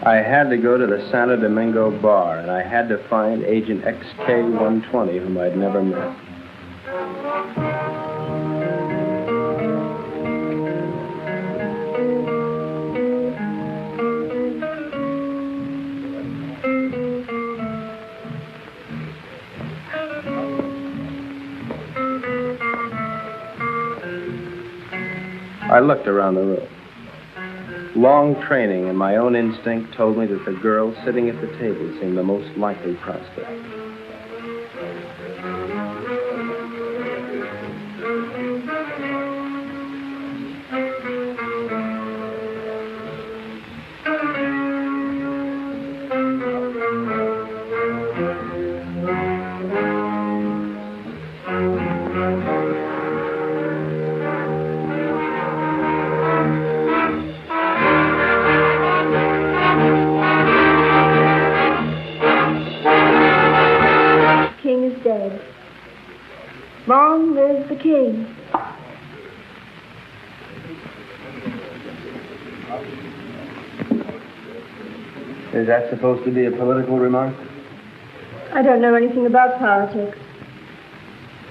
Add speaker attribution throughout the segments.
Speaker 1: I had to go to the Santo Domingo bar, and I had to find Agent XK-120, whom I'd never met. I looked around the room. Long training and my own instinct told me that the girl sitting at the table seemed the most likely prospect.
Speaker 2: Long live the king.
Speaker 1: Is that supposed to be a political remark?
Speaker 2: I don't know anything about politics.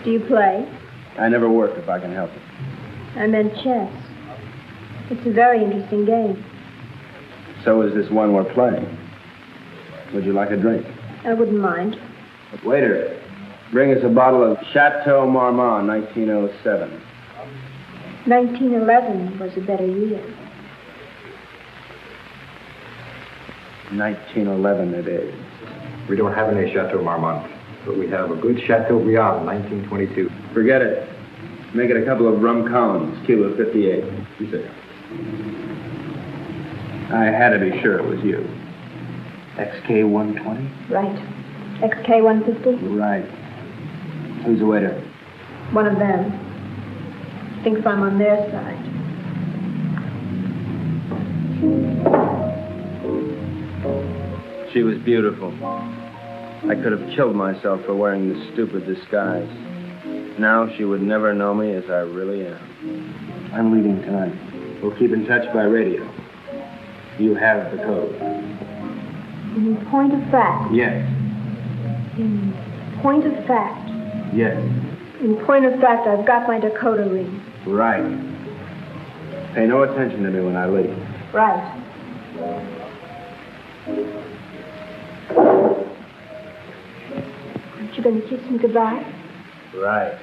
Speaker 2: Do you play?
Speaker 1: I never work if I can help it.
Speaker 2: I meant chess. It's a very interesting game.
Speaker 1: So is this one we're playing. Would you like a drink?
Speaker 2: I wouldn't mind.
Speaker 1: Waiter, bring us a bottle of Chateau Marmont, 1907.
Speaker 2: 1911 was a better year.
Speaker 1: 1911 it is.
Speaker 3: We don't have any Chateau Marmont, but we have a good Chateaubriand, 1922.
Speaker 1: Forget it. Make it a couple of rum cones, kilo 58. You say. I had to be sure it was you. XK-120?
Speaker 2: Right. XK-150?
Speaker 1: Right. Who's the waiter?
Speaker 2: One of them. Thinks I'm on their side.
Speaker 1: She was beautiful. I could have killed myself for wearing this stupid disguise. Now she would never know me as I really am. I'm leaving tonight. We'll keep in touch by radio. You have the code.
Speaker 2: In point of fact?
Speaker 1: Yes.
Speaker 2: In point of fact?
Speaker 1: Yes.
Speaker 2: In point of fact, I've got my decoder ring.
Speaker 1: Right. Pay no attention to me when I leave.
Speaker 2: Right. Aren't you going to kiss me goodbye?
Speaker 1: Right.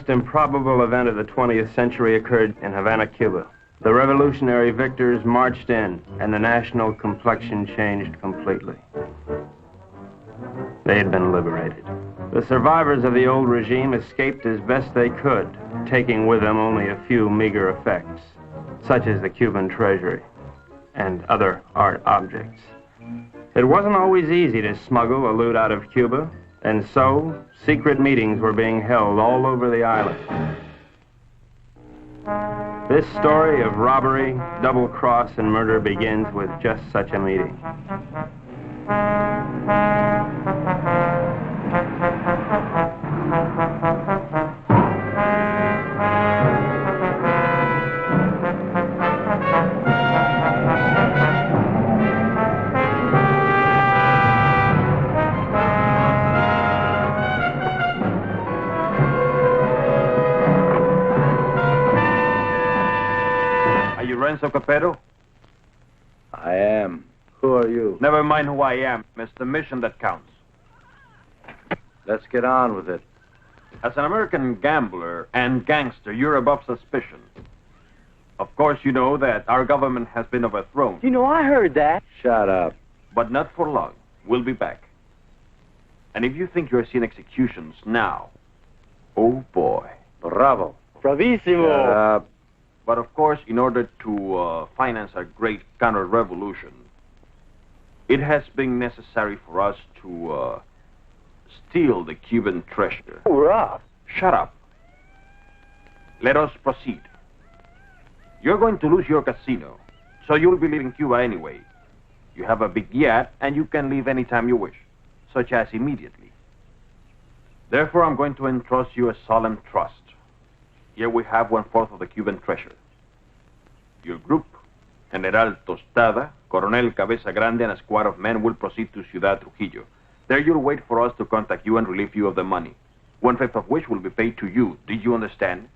Speaker 1: most improbable event of the 20th century occurred in Havana, Cuba. The revolutionary victors marched in, and the national complexion changed completely. They had been liberated. The survivors of the old regime escaped as best they could, taking with them only a few meager effects, such as the Cuban treasury and other art objects. It wasn't always easy to smuggle a loot out of Cuba, and so secret meetings were being held all over the island. This story of robbery, double-cross, and murder begins with just such a meeting.
Speaker 4: Renzo Capetto?
Speaker 1: I am. Who are you?
Speaker 4: Never mind who I am. It's the mission that counts.
Speaker 1: Let's get on with it.
Speaker 4: As an American gambler and gangster, you're above suspicion. Of course, you know that our government has been overthrown.
Speaker 5: You know, I heard that.
Speaker 1: Shut up.
Speaker 4: But not for long. We'll be back. And if you think you're seeing executions now, oh boy.
Speaker 1: Bravo.
Speaker 5: Bravissimo.
Speaker 1: Shut up.
Speaker 4: But of course, in order to finance a great counter-revolution, it has been necessary for us to steal the Cuban treasure.
Speaker 5: Hurrah!
Speaker 4: Shut up. Let us proceed. You're going to lose your casino, so you'll be leaving Cuba anyway. You have a big yacht, and you can leave anytime you wish, such as immediately. Therefore, I'm going to entrust you a solemn trust. Here we have 1/4 of the Cuban treasure. Your group, General Tostada, Coronel Cabeza Grande, and a squad of men will proceed to Ciudad Trujillo. There you'll wait for us to contact you and relieve you of the money, 1/5 of which will be paid to you. Did you understand?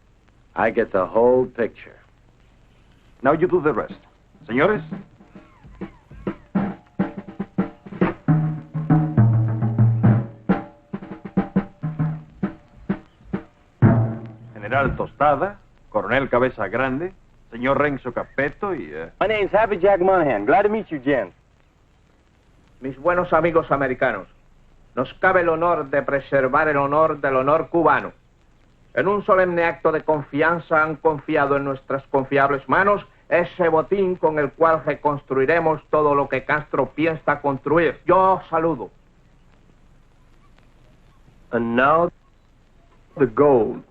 Speaker 1: I get the whole picture.
Speaker 4: Now you do the rest. Señores? General Tostada, Coronel Cabeza Grande, Señor Renzo Capetto y...
Speaker 5: My name's Happy Jack Monahan. Glad to meet you, gents.
Speaker 6: Mis buenos amigos americanos, nos cabe el honor de preservar el honor del honor cubano. En un solemne acto de confianza han confiado en nuestras confiables manos ese botín con el cual reconstruiremos todo lo que Castro piensa construir. Yo saludo.
Speaker 1: And now, the gold.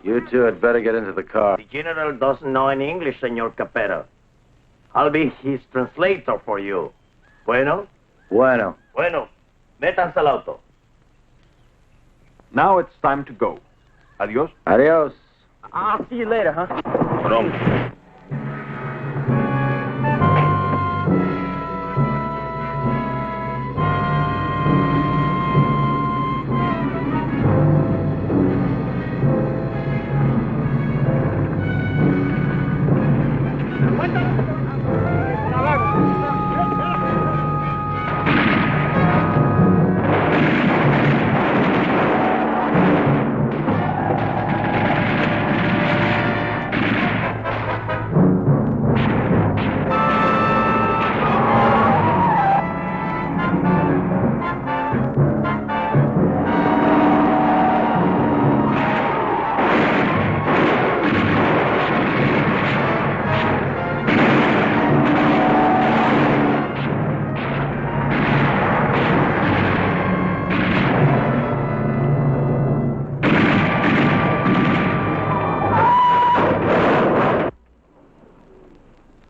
Speaker 1: You two had better get into the car.
Speaker 5: The general doesn't know any English, Señor Capetto. I'll be his translator for you. Bueno?
Speaker 1: Bueno.
Speaker 5: Bueno. Métanse al auto.
Speaker 4: Now it's time to go. Adios.
Speaker 1: Adios.
Speaker 5: I'll see you later, huh? Pronto.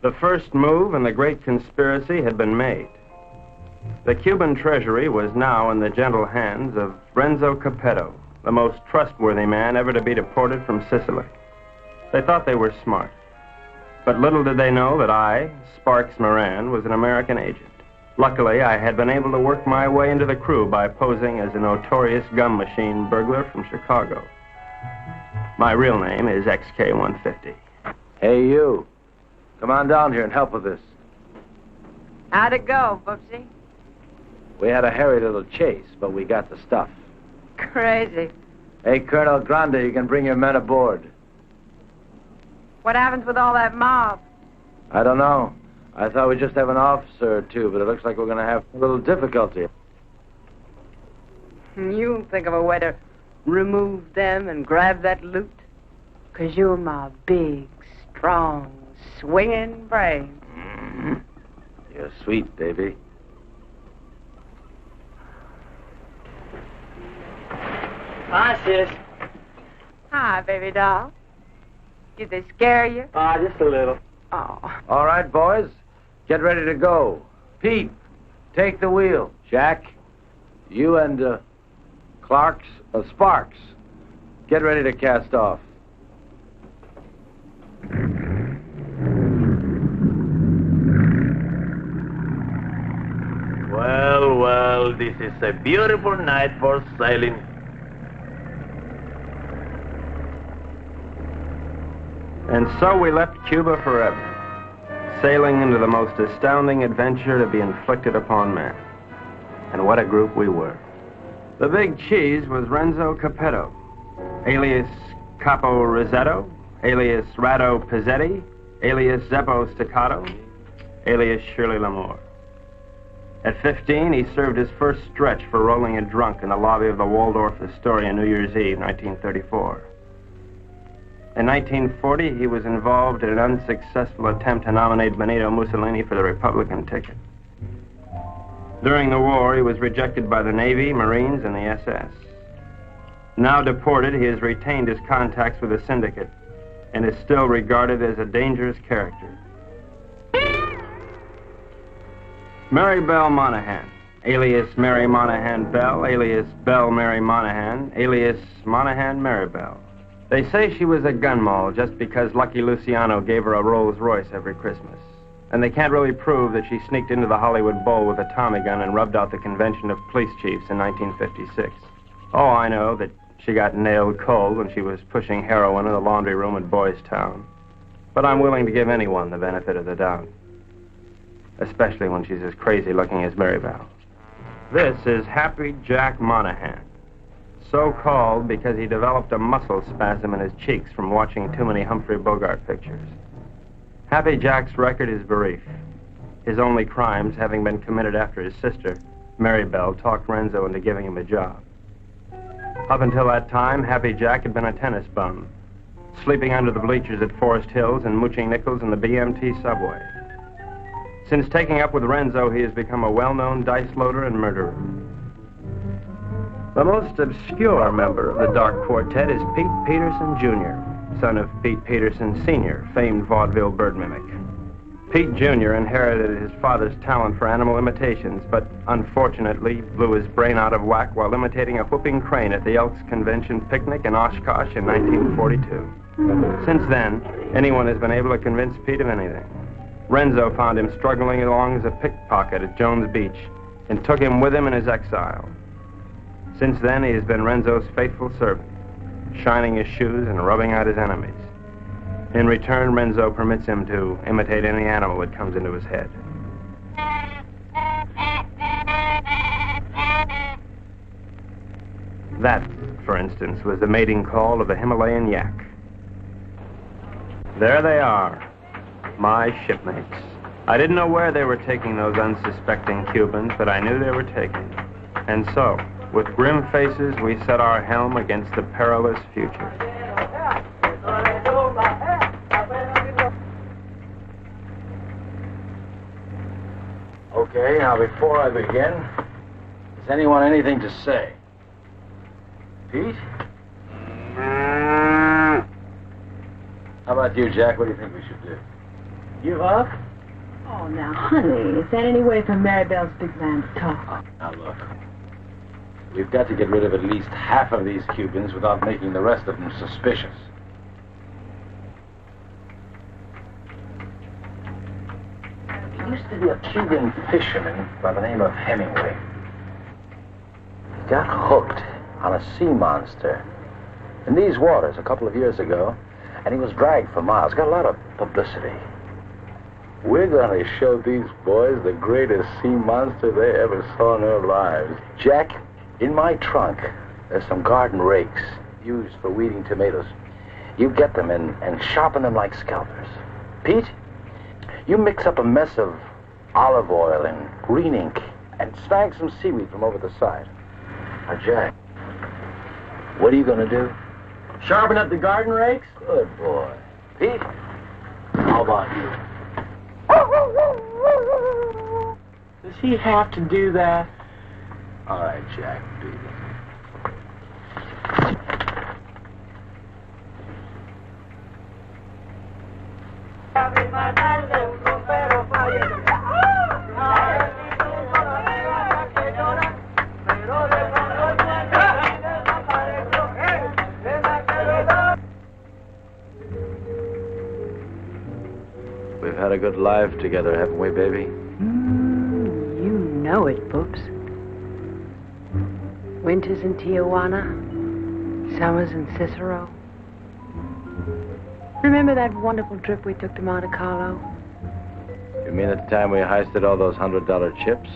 Speaker 1: The first move in the great conspiracy had been made. The Cuban treasury was now in the gentle hands of Renzo Capetto, the most trustworthy man ever to be deported from Sicily. They thought they were smart, but little did they know that I, Sparks Moran, was an American agent. Luckily, I had been able to work my way into the crew by posing as a notorious gum machine burglar from Chicago. My real name is XK150.
Speaker 7: Hey, you. Come on down here and help with this.
Speaker 8: How'd it go, Boopsy?
Speaker 7: We had a hairy little chase, but we got the stuff.
Speaker 8: Crazy.
Speaker 7: Hey, Colonel Grande, you can bring your men aboard.
Speaker 8: What happens with all that mob?
Speaker 7: I don't know. I thought we'd just have an officer or two, but it looks like we're going to have a little difficulty.
Speaker 8: You think of a way to remove them and grab that loot? 'Cause you're my big, strong, swinging brain.
Speaker 7: Mm-hmm. You're sweet, Davy.
Speaker 9: Hi, sis.
Speaker 8: Hi, baby doll. Did they scare you?
Speaker 9: Just a little.
Speaker 8: Oh.
Speaker 7: All right, boys. Get ready to go. Pete, take the wheel. Jack, you and Sparks, get ready to cast off.
Speaker 5: Well, well, this is a beautiful night for sailing.
Speaker 1: And so we left Cuba forever, sailing into the most astounding adventure to be inflicted upon man. And what a group we were. The big cheese was Renzo Capetto, alias Capo Rosetto, alias Rado Pizzetti, alias Zeppo Staccato, alias Shirley Lamour. At 15, he served his first stretch for rolling a drunk in the lobby of the Waldorf Astoria New Year's Eve, 1934. In 1940, he was involved in an unsuccessful attempt to nominate Benito Mussolini for the Republican ticket. During the war, he was rejected by the Navy, Marines, and the SS. Now deported, he has retained his contacts with the syndicate and is still regarded as a dangerous character. Mary Belle Monahan, alias Mary Monahan Bell, alias Belle Mary Monahan, alias Monahan Mary Bell. They say she was a gun moll just because Lucky Luciano gave her a Rolls Royce every Christmas. And they can't really prove that she sneaked into the Hollywood Bowl with a Tommy gun and rubbed out the convention of police chiefs in 1956. Oh, I know that she got nailed cold when she was pushing heroin in the laundry room at Boys Town. But I'm willing to give anyone the benefit of the doubt. Especially when she's as crazy looking as Mary Bell. This is Happy Jack Monahan. So called because he developed a muscle spasm in his cheeks from watching too many Humphrey Bogart pictures. Happy Jack's record is brief, his only crimes having been committed after his sister, Mary Bell, talked Renzo into giving him a job. Up until that time, Happy Jack had been a tennis bum, sleeping under the bleachers at Forest Hills and mooching nickels in the BMT subway. Since taking up with Renzo, he has become a well-known dice loader and murderer. The most obscure member of the Dark Quartet is Pete Peterson, Jr., son of Pete Peterson, Sr., famed vaudeville bird mimic. Pete, Jr. inherited his father's talent for animal imitations, but unfortunately blew his brain out of whack while imitating a whooping crane at the Elks Convention picnic in Oshkosh in 1942. Since then, anyone has been able to convince Pete of anything. Renzo found him struggling along as a pickpocket at Jones Beach and took him with him in his exile. Since then, he has been Renzo's faithful servant, shining his shoes and rubbing out his enemies. In return, Renzo permits him to imitate any animal that comes into his head. That, for instance, was the mating call of the Himalayan yak. There they are, my shipmates. I didn't know where they were taking those unsuspecting Cubans, but I knew they were taking them. And so, with grim faces, we set our helm against the perilous future.
Speaker 7: Okay, now before I begin, has anyone anything to say? Pete? How about you, Jack? What do you think we should do?
Speaker 9: Give up?
Speaker 2: Oh, now, honey, is that any way for Maribel's big man to talk?
Speaker 7: Now, look. We've got to get rid of at least half of these Cubans without making the rest of them suspicious. used to be a Cuban fisherman by the name of Hemingway. He got hooked on a sea monster in these waters a couple of years ago, and he was dragged for miles. Got a lot of publicity. We're going to show these boys the greatest sea monster they ever saw in their lives. Jack, in my trunk, there's some garden rakes used for weeding tomatoes. You get them and sharpen them like scalpers. Pete, you mix up a mess of olive oil and green ink and snag some seaweed from over the side. Now, Jack, what are you going to do?
Speaker 1: Sharpen up the garden rakes?
Speaker 7: Good boy. Pete, how about you?
Speaker 9: Does he have to do that?
Speaker 7: All right, Jack, do it. We've had a good life together, haven't we, baby?
Speaker 8: You know it, Boops. Winters in Tijuana, summers in Cicero. Remember that wonderful trip we took to Monte Carlo?
Speaker 7: You mean at the time we heisted all those $100 chips?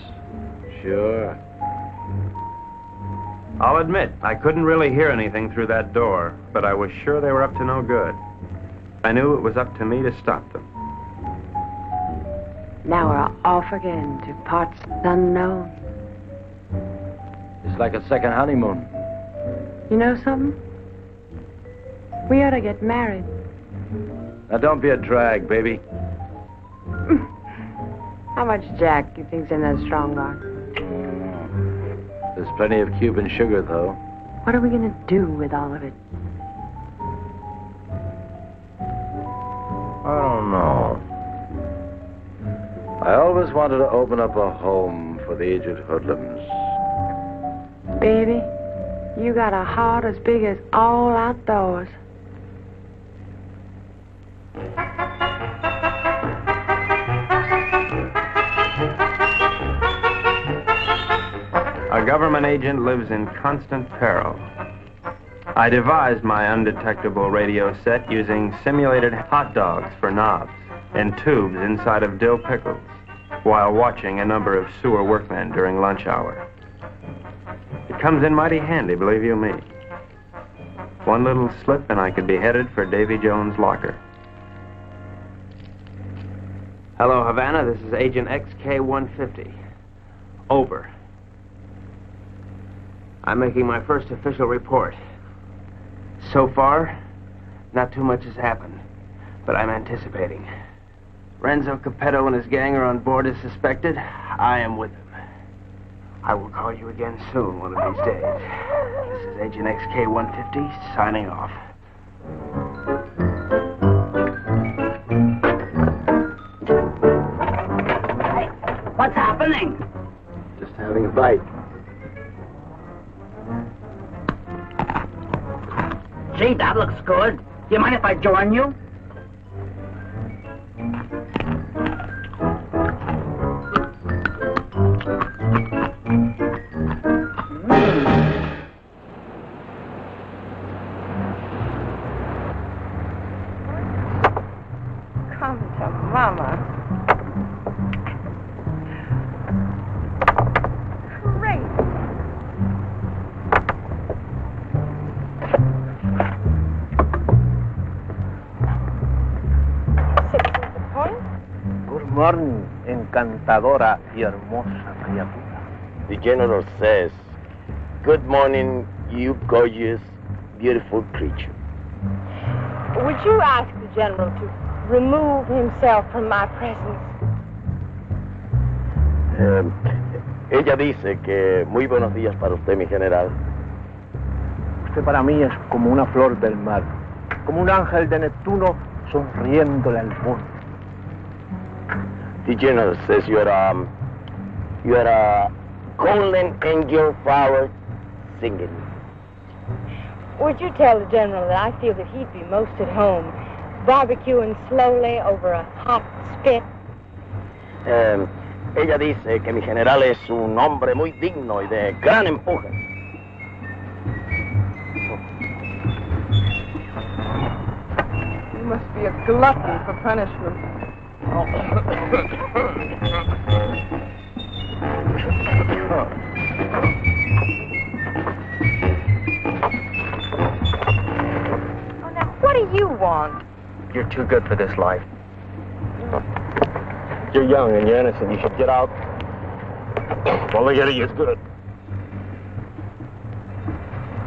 Speaker 7: Sure.
Speaker 1: I'll admit, I couldn't really hear anything through that door, but I was sure they were up to no good. I knew it was up to me to stop them.
Speaker 8: Now we're off again to parts unknown.
Speaker 7: It's like a second honeymoon.
Speaker 8: You know something? We ought to get married.
Speaker 7: Now don't be a drag, baby.
Speaker 8: How much Jack do you think's in that strong box?
Speaker 7: There's plenty of Cuban sugar, though.
Speaker 8: What are we going to do with all of it?
Speaker 7: I don't know. I always wanted to open up a home for the aged hoodlums.
Speaker 8: Baby, you got a heart as big as all outdoors.
Speaker 1: A government agent lives in constant peril. I devised my undetectable radio set using simulated hot dogs for knobs and tubes inside of dill pickles while watching a number of sewer workmen during lunch hour. It comes in mighty handy, believe you me. One little slip and I could be headed for Davy Jones' locker. Hello, Havana. This is Agent XK-150. Over. I'm making my first official report. So far, not too much has happened, but I'm anticipating. Renzo Capetto and his gang are on board as suspected. I am with them. I will call you again soon, one of these days. This is Agent XK-150, signing off.
Speaker 10: Hey, what's happening?
Speaker 7: Just having a bite.
Speaker 10: Gee, that looks good. Do you mind if I join you?
Speaker 2: Come to Mama. Great.
Speaker 6: Good morning, encantadora y hermosa criatura.
Speaker 5: The general says, "Good morning, you gorgeous, beautiful creature."
Speaker 2: Would you ask the general to remove himself from my presence?
Speaker 5: Ella dice que muy buenos días para usted, mi general.
Speaker 6: Usted para mí es como una flor del mar, como un ángel de Neptuno sonriéndole al mundo.
Speaker 5: The general says you are a golden angel flower singing.
Speaker 2: Would you tell the general that I feel that he'd be most at home barbecuing slowly over a hot spit?
Speaker 5: Ella dice que mi general es un hombre muy digno y de gran empuje.
Speaker 2: You must be a glutton for punishment. Oh, now, what do you want?
Speaker 7: You're too good for this life. You're young and you're innocent. You should get out. Well, look at it. It's good.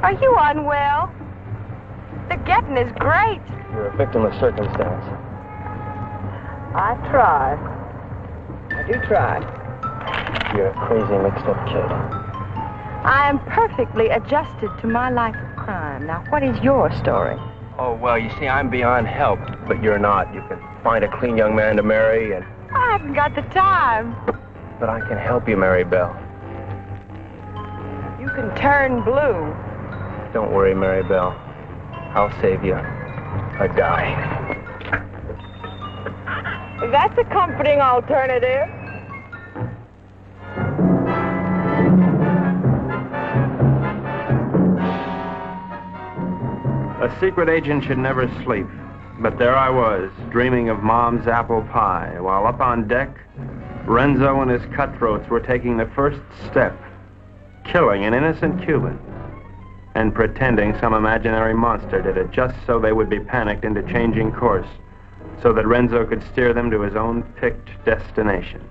Speaker 2: Are you unwell? The getting is great.
Speaker 7: You're a victim of circumstance.
Speaker 2: I try. I do try.
Speaker 7: You're a crazy, mixed-up kid.
Speaker 2: I am perfectly adjusted to my life of crime. Now, what is your story?
Speaker 7: Oh, well, you see, I'm beyond help, but you're not. You can find a clean young man to marry, and...
Speaker 2: I haven't got the time.
Speaker 7: But I can help you, Mary Bell.
Speaker 2: You can turn blue.
Speaker 7: Don't worry, Mary Bell. I'll save you a dime.
Speaker 2: That's a comforting alternative.
Speaker 1: A secret agent should never sleep. But there I was, dreaming of Mom's apple pie, while up on deck, Renzo and his cutthroats were taking the first step, killing an innocent Cuban, and pretending some imaginary monster did it just so they would be panicked into changing course, so that Renzo could steer them to his own picked destination.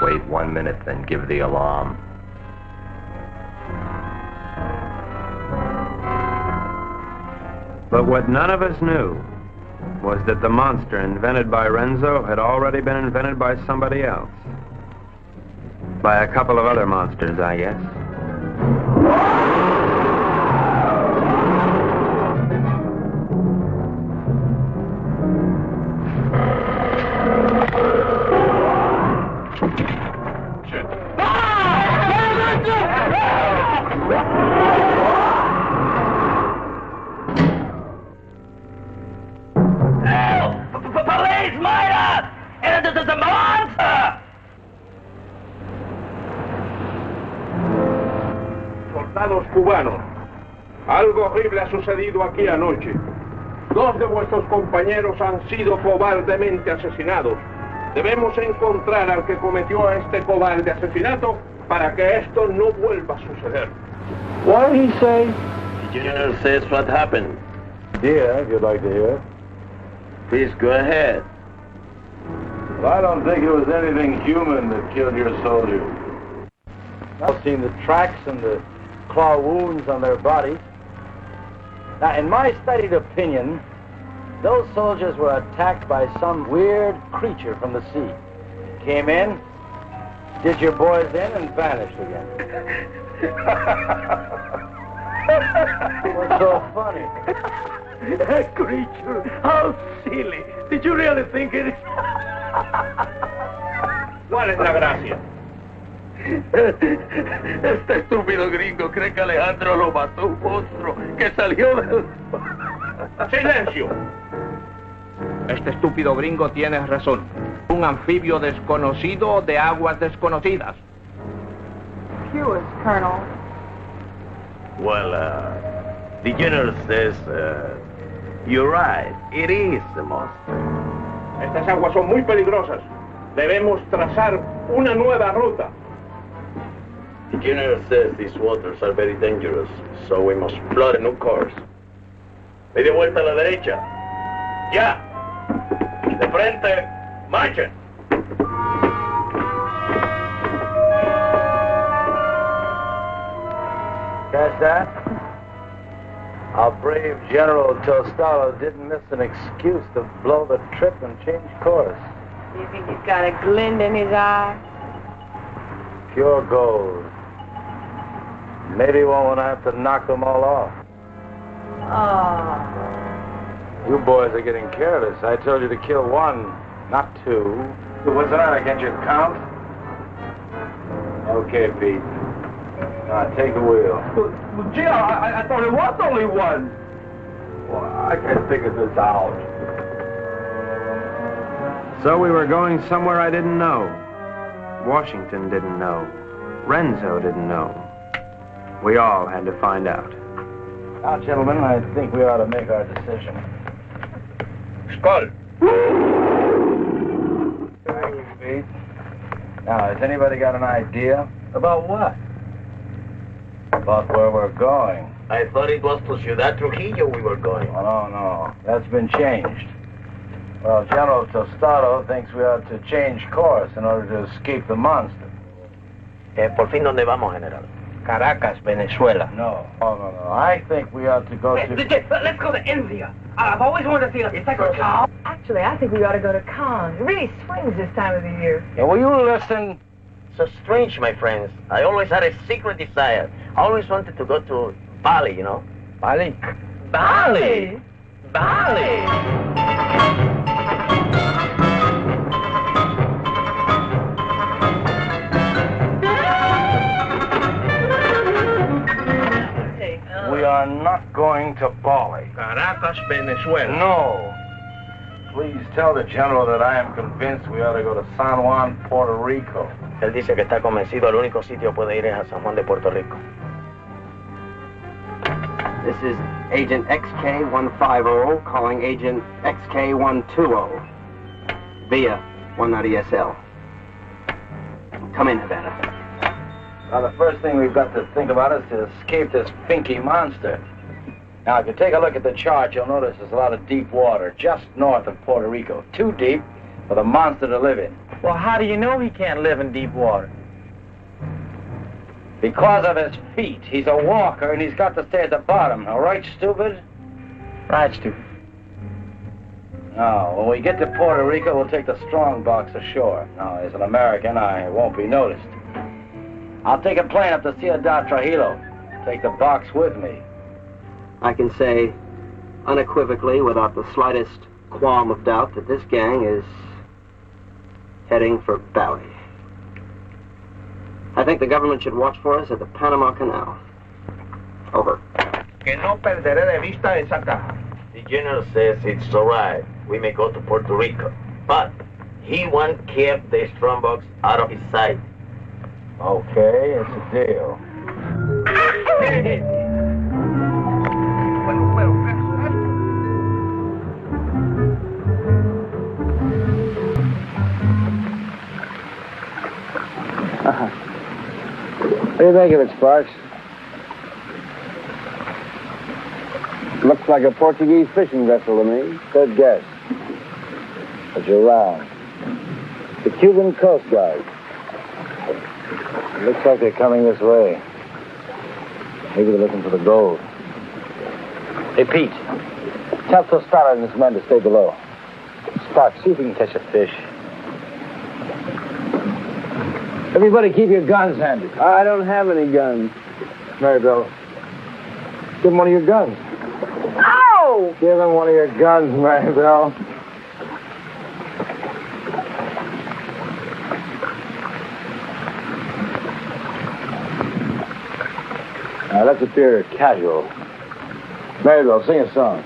Speaker 7: Wait 1 minute, then give the alarm.
Speaker 1: But what none of us knew was that the monster invented by Renzo had already been invented by somebody else. By a couple of other monsters, I guess.
Speaker 6: Cubanos, algo horrible ha sucedido aquí anoche. 2 de vuestros compañeros han sido cobardemente asesinados. Debemos encontrar al que cometió este cobarde asesinato para que esto no vuelva a suceder.
Speaker 9: What did he say?
Speaker 5: The general says what happened.
Speaker 7: Yeah, if you'd like to hear.
Speaker 5: Please go ahead.
Speaker 7: Well, I don't think it was anything human that killed your soldiers. I've seen the tracks and the claw wounds on their bodies. Now, in my studied opinion, those soldiers were attacked by some weird creature from the sea. Came in, did your boys in, and vanished again. What's so funny?
Speaker 9: A creature? How silly. Did you really think it?
Speaker 6: ¿Cuál es la gracia?
Speaker 9: Este estúpido gringo cree que Alejandro lo mató un monstruo que salió del...
Speaker 6: ¡Silencio! Este estúpido gringo tiene razón. Un anfibio desconocido de aguas desconocidas.
Speaker 2: Yours, Colonel.
Speaker 5: Well, the general says, you're right, it is a monster.
Speaker 6: Estas aguas son muy peligrosas. Debemos trazar una nueva ruta.
Speaker 5: The general says these waters are very dangerous, so we must plot a new course. Media vuelta a la derecha. ¡Ya! De frente, marchen.
Speaker 7: Catch that? Our brave General Tostalo didn't miss an excuse to blow the trip and change course.
Speaker 2: You think he's got a glint in his eye?
Speaker 7: Pure gold. Maybe one will have to knock them all off.
Speaker 2: Oh.
Speaker 7: You boys are getting careless. I told you to kill one, not two. What's the matter? Can't you count? Okay, Pete. Now, take the wheel.
Speaker 9: Well, gee, I thought it was only one. Well, I can't figure this out.
Speaker 1: So we were going somewhere I didn't know. Washington didn't know. Renzo didn't know. We all had to find out.
Speaker 7: Now, gentlemen, I think we ought to make our decision.
Speaker 5: Skull.
Speaker 7: Thank you, Pete. Now, has anybody got an idea?
Speaker 5: About what?
Speaker 7: About where we're going.
Speaker 5: I thought it was to Ciudad Trujillo we were going.
Speaker 7: Oh, no. That's been changed. Well, General Tostado thinks we ought to change course in order to escape the monster.
Speaker 5: Por fin, ¿dónde vamos, General?
Speaker 10: Caracas, Venezuela.
Speaker 7: No. Oh, no. I think we ought to go to...
Speaker 10: Let's go to India. I've always wanted to see a sacred cow.
Speaker 2: Actually, I think we ought to go to Cannes. It really swings this time of the year.
Speaker 7: Yeah, will you listen?
Speaker 5: So strange, my friends. I always had a secret desire. I always wanted to go to Bali, you know?
Speaker 7: Bali?
Speaker 10: Bali!
Speaker 7: We are not going to Bali.
Speaker 10: Caracas, Venezuela.
Speaker 7: No. Please tell the General that I am convinced we ought to go to San Juan, Puerto Rico.
Speaker 5: Él dice que está convencido, el único sitio puede ir es a San Juan de Puerto Rico.
Speaker 11: This is Agent XK150 calling Agent XK120 via 190 SL. Come in, Havana.
Speaker 7: Now, the first thing we've got to think about is to escape this finky monster. Now, if you take a look at the chart, you'll notice there's a lot of deep water just north of Puerto Rico. Too deep for the monster to live in.
Speaker 10: Well, how do you know he can't live in deep water?
Speaker 7: Because of his feet. He's a walker, and he's got to stay at the bottom. All right, stupid?
Speaker 10: Right, stupid.
Speaker 7: Now, when we get to Puerto Rico, we'll take the strong box ashore. Now, as an American, I won't be noticed. I'll take a plane up to Ciudad Trujillo. Take the box with me.
Speaker 11: I can say unequivocally, without the slightest qualm of doubt, that this gang is heading for Bali. I think the government should watch for us at the Panama Canal. Over.
Speaker 10: Que no perderé de vista esa caja.
Speaker 5: The General says it's all right. We may go to Puerto Rico. But he won't keep the strong box out of his sight.
Speaker 7: Okay, it's a deal.
Speaker 1: What do you think of it, Sparks? Looks like a Portuguese fishing vessel to me. Good guess. But you're wrong. The Cuban Coast Guard.
Speaker 7: It looks like they're coming this way. Maybe they're looking for the gold. Hey, Pete. Tell Tostado and his men to stay below. Sparks, see if we can catch a fish.
Speaker 1: Everybody keep your guns handy. I don't have any guns.
Speaker 7: Maribel, give him one of your guns.
Speaker 2: Ow!
Speaker 7: Give him one of your guns, Maribel. Now, let's appear casual. Maribel, sing a song.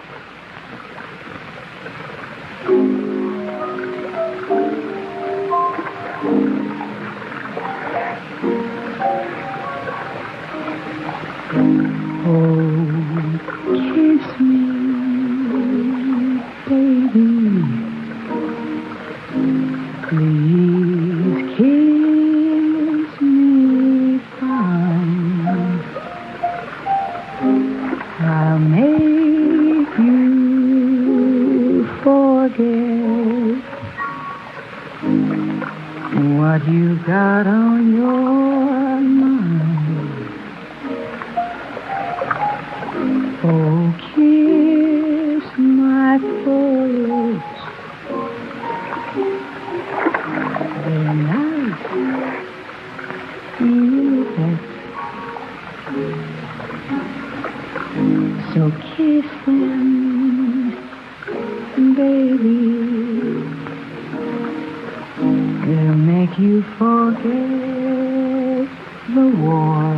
Speaker 12: forget the war.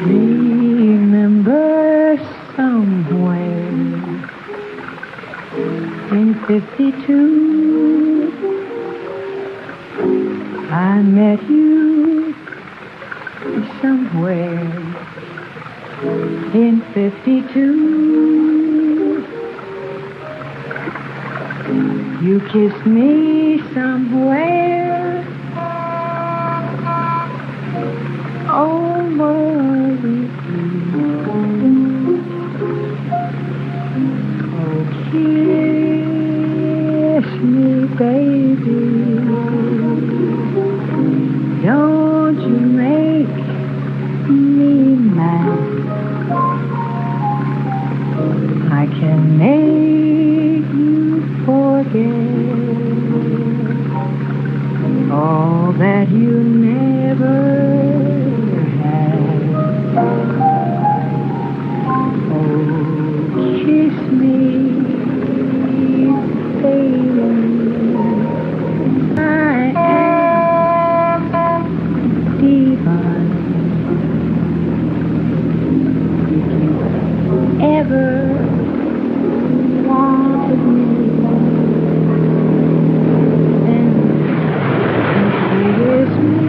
Speaker 12: Remember somewhere in 52 I met you somewhere in 52. You kissed me somewhere over with you. Oh, kiss me, baby. Don't you make me mad. I can make you forget all that you never had. Oh, kiss me, baby. I am divine. If you ever wanted me, then kiss me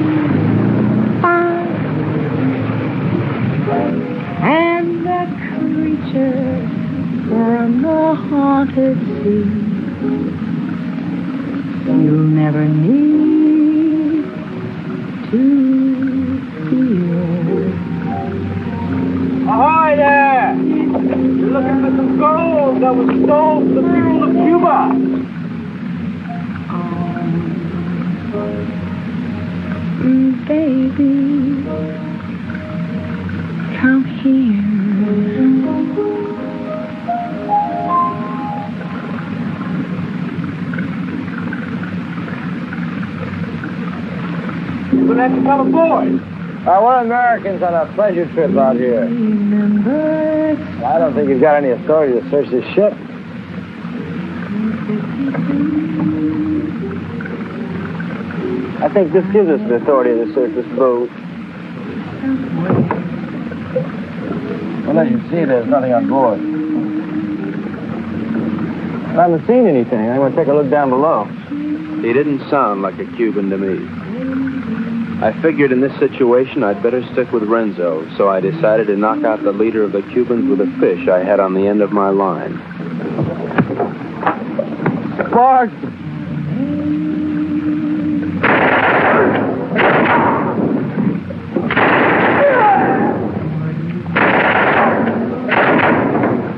Speaker 12: fine. And the creature from the haunted sea, you'll never need to fear.
Speaker 9: Ahoy there! You're looking for some gold that was stole from the people of Cuba.
Speaker 12: Baby, come here.
Speaker 9: You're gonna have to come aboard.
Speaker 1: We're Americans on a pleasure trip out here. I don't think you've got any authority to search this ship. I think this gives us the authority to search this boat. Well, as you see, there's nothing on board. I haven't seen anything. I'm going to take a look down below. He didn't sound like a Cuban to me. I figured in this situation I'd better stick with Renzo, so I decided to knock out the leader of the Cubans with a fish I had on the end of my line. Bart!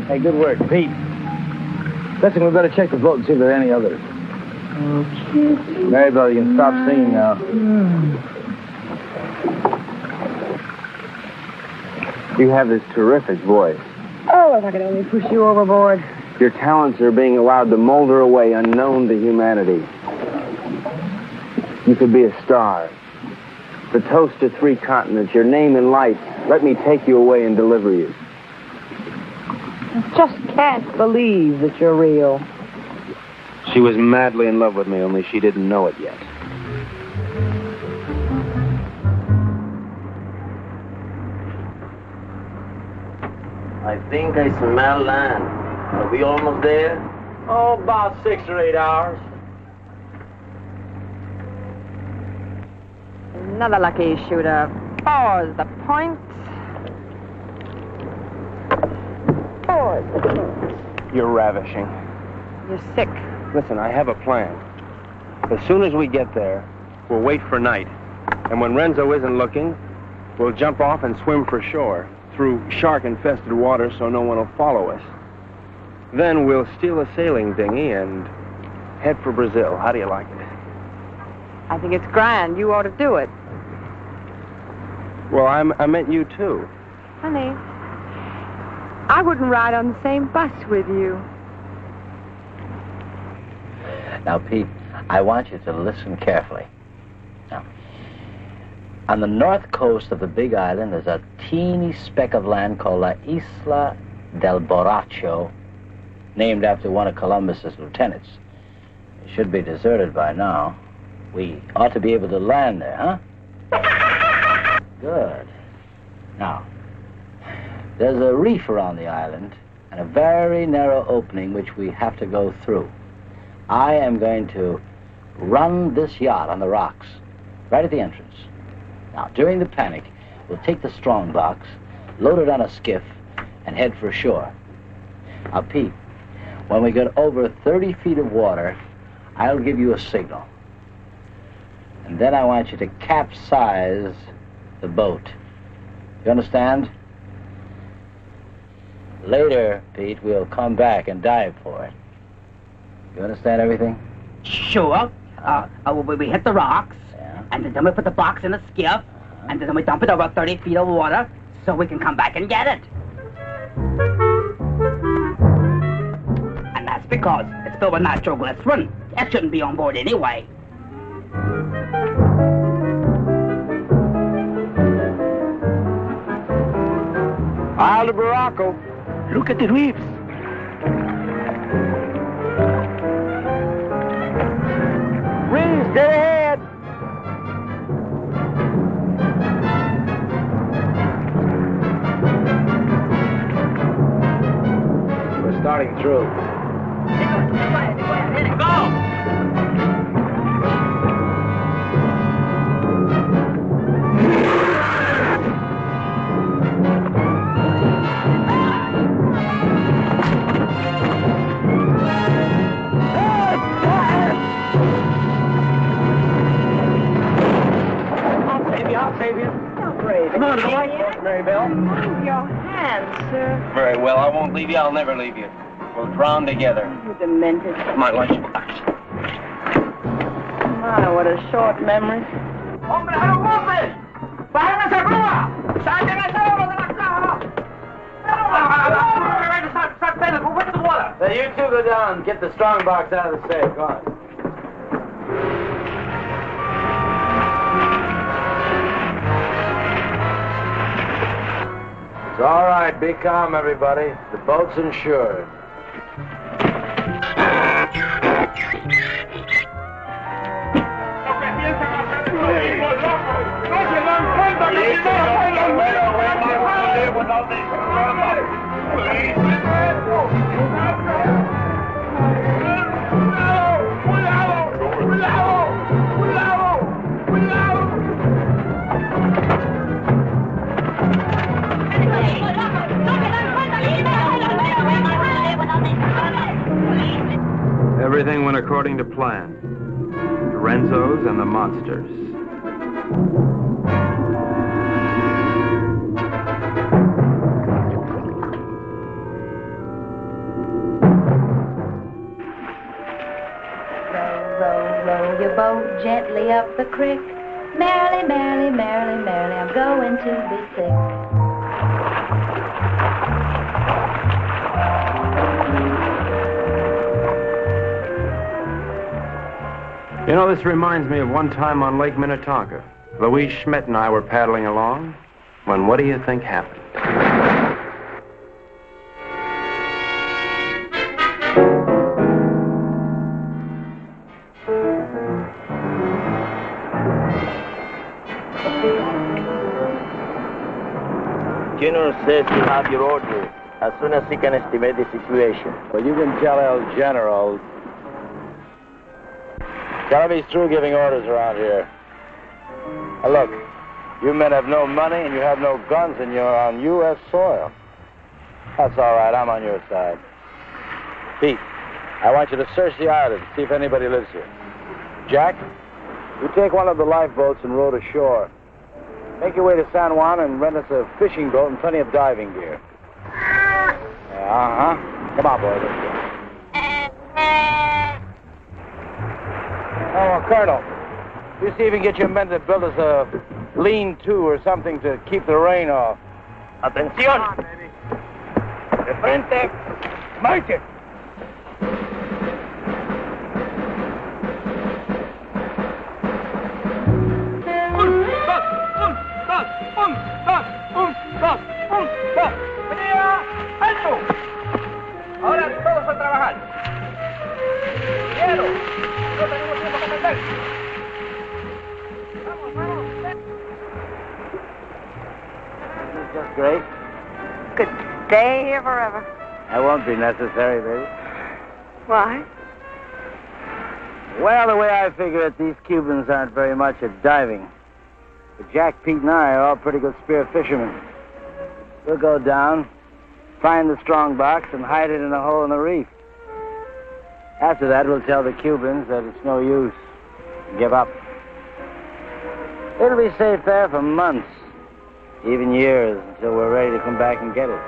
Speaker 1: Hey, good work, Pete. Listen, we better check the boat and see if there are any others.
Speaker 12: Okay.
Speaker 1: Maribel, you can stop singing now. You have this terrific voice.
Speaker 2: Oh, if I could only push you overboard.
Speaker 1: Your talents are being allowed to molder away unknown to humanity. You could be a star. The toast of 3 continents, your name in lights. Let me take you away and deliver you.
Speaker 2: I just can't believe that you're real.
Speaker 1: She was madly in love with me, only she didn't know it yet.
Speaker 5: I think I smell land. Are we almost there?
Speaker 9: Oh, about 6 or 8 hours.
Speaker 2: Another lucky shooter. 4's the point. 4's the point.
Speaker 1: You're ravishing.
Speaker 2: You're sick.
Speaker 1: Listen, I have a plan. As soon as we get there, we'll wait for night. And when Renzo isn't looking, we'll jump off and swim for shore through shark-infested water so no one will follow us. Then we'll steal a sailing dinghy and head for Brazil. How do you like it?
Speaker 2: I think it's grand. You ought to do it.
Speaker 1: Well, I meant you, too.
Speaker 2: Honey, I wouldn't ride on the same bus with you.
Speaker 7: Now, Pete, I want you to listen carefully. Now, on the north coast of the Big Island, there's a teeny speck of land called La Isla del Borracho, named after one of Columbus's lieutenants. Should be deserted by now. We ought to be able to land there, huh? Good. Now, there's a reef around the island and a very narrow opening which we have to go through. I am going to run this yacht on the rocks, right at the entrance. Now, during the panic, we'll take the strong box, load it on a skiff, and head for shore. Now, Pete, when we get over 30 feet of water, I'll give you a signal. And then I want you to capsize the boat. You understand? Later, Pete, we'll come back and dive for it. You understand everything?
Speaker 10: Sure. We hit the rocks, and then we put the box in a skiff, and then we dump it over 30 feet of water so we can come back and get it. And that's because it's filled with nitroglycerin. It shouldn't be on board anyway.
Speaker 9: Baracco.
Speaker 10: Look at the reefs.
Speaker 9: Reefs, dead ahead.
Speaker 7: We're starting through.
Speaker 10: Go! Come on, boy.
Speaker 2: Mary Bell. Move your hands, sir.
Speaker 1: Very well, I won't leave you. I'll never leave you. We'll drown together.
Speaker 2: You demented.
Speaker 1: My lunchbox.
Speaker 2: My, what a short memory.
Speaker 10: ¡Hombre, no ocupes! ¡Bájame esa grúa! ¡Salten ese oro de la caja! Start bending. Go into the water.
Speaker 1: Now, you two go down. Get the strong box out of the safe. Go on. It's all right. Be calm, everybody. The boat's insured. Everything went according to plan. The Renzos and the monsters.
Speaker 13: Row your boat gently up the creek. Merrily, merrily, merrily, merrily, I'm going to be sick.
Speaker 1: You know, this reminds me of one time on Lake Minnetonka. Louise Schmidt and I were paddling along when what do you think happened?
Speaker 5: General says you have your order as soon as he can estimate the situation.
Speaker 7: Well, you can tell El General. Tell him he's through giving orders around here. Now look, you men have no money and you have no guns and you're on U.S. soil. That's all right, I'm on your side. Pete, I want you to search the island, see if anybody lives here. Jack, you take one of the lifeboats and row to shore. Make your way to San Juan and rent us a fishing boat and plenty of diving gear. Uh-huh. Come on, boy, let's go. Oh, Colonel, you see if you can get your men to build us a lean-to or something to keep the rain off.
Speaker 5: Atención! De frente, marche!
Speaker 6: ¡Alto! Ahora todos a trabajar. Quiero
Speaker 14: This is just great.
Speaker 2: Could stay here forever.
Speaker 14: That won't be necessary, baby.
Speaker 2: Why?
Speaker 14: Well, the way I figure it, these Cubans aren't very much at diving. But Jack, Pete, and I are all pretty good spear fishermen. We'll go down, find the strong box, and hide it in a hole in the reef. After that, we'll tell the Cubans that it's no use. Give up. It'll be safe there for months, even years, until we're ready to come back and get it.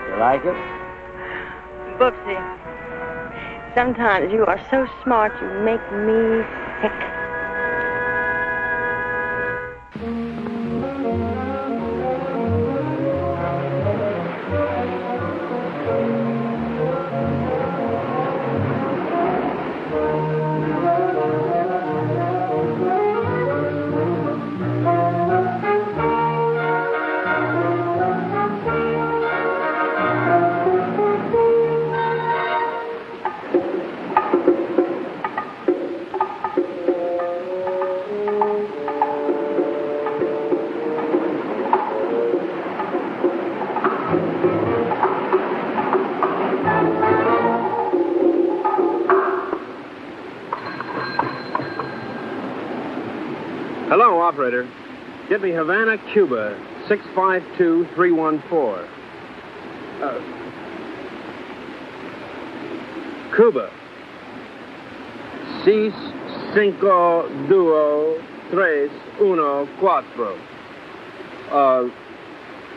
Speaker 14: You like it?
Speaker 2: Boopsy, sometimes you are so smart you make me sick.
Speaker 1: Hello, operator. Get me Havana, Cuba, 652314. Cuba. 6, 5, 2, 3, 1, 4.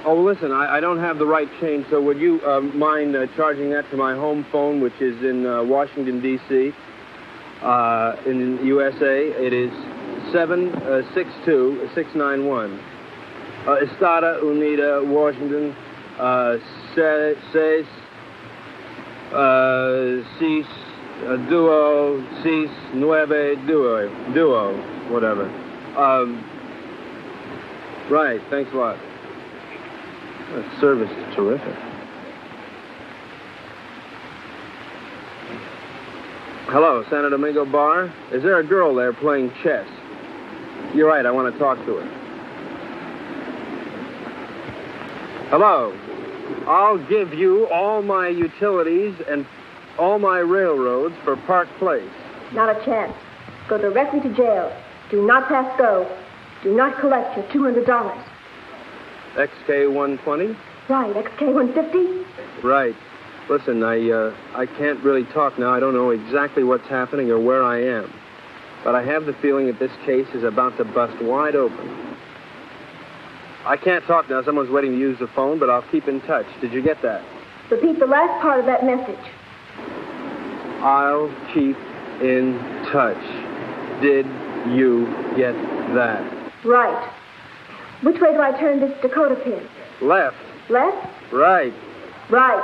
Speaker 1: Oh, listen, I don't have the right change, so would you mind charging that to my home phone, which is in Washington, D.C., in the USA? It is 762-691. Estada Unida, Washington, 6, 6, 2, 6, 9, 2, whatever. Right, thanks a lot. That service is terrific. Hello, Santo Domingo Bar. Is there a girl there playing chess? You're right, I want to talk to her. Hello. I'll give you all my utilities and all my railroads for Park Place.
Speaker 15: Not a chance. Go directly to jail. Do not pass go. Do not collect your $200.
Speaker 1: XK-120?
Speaker 15: Right, XK-150?
Speaker 1: Right. Listen, I can't really talk now. I don't know exactly what's happening or where I am. But I have the feeling that this case is about to bust wide open. I can't talk now. Someone's waiting to use the phone, but I'll keep in touch. Did you get that?
Speaker 15: Repeat the last part of that message.
Speaker 1: I'll keep in touch. Did you get that?
Speaker 15: Right. Which way do I turn this Dakota pin?
Speaker 1: Left.
Speaker 15: Left?
Speaker 1: Right.
Speaker 15: Right.